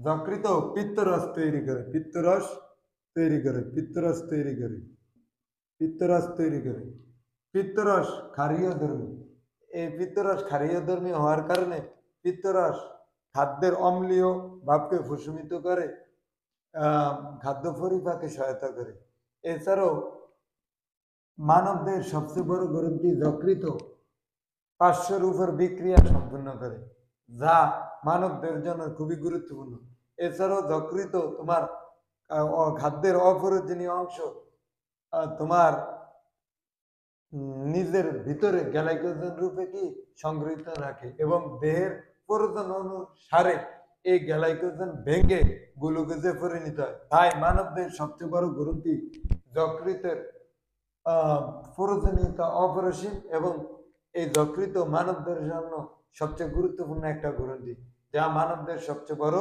যকৃত পিত্তরস তৈরি করে, পিত্তরস তৈরি করে, পিত্তরস তৈরি করে, পিত্তরস তৈরি করে। পিত্তরস ক্ষারীয়ধর্মী। এই পিত্তরস ক্ষারীয়ধর্মী হওয়ার কারণে পিত্তরস খাদ্যের অম্লীয় ভাবকে প্রশমিত করে, খাদ্য পরিপাকে সহায়তা করে। এছাড়াও মানবদের সবচেয়ে বড় গ্রন্থি যকৃত 500-র উপর বিক্রিয়া সম্পন্ন করে, যা মানবদের জন্য খুবই গুরুত্বপূর্ণ। এছাড়াও যকৃত তোমার খাদ্যের অপ্রয়োজনীয় অংশ তোমার নিজের ভিতরে গ্লাইকোজেন রূপে কি সংগৃহীত রাখে এবং দেহের প্রয়োজন অনুসারে এই গ্লাইকোজেন ভেঙে গ্লুকোজে পরিণত হয়। তাই মানবদের সবচেয়ে বড় গ্রন্থি যকৃতের প্রয়োজনীয়তা অপরিসীম এবং এই যকৃত মানবদের জন্য সবচেয়ে গুরুত্বপূর্ণ একটা গ্রন্থি, যা মানবদের সবচেয়ে বড়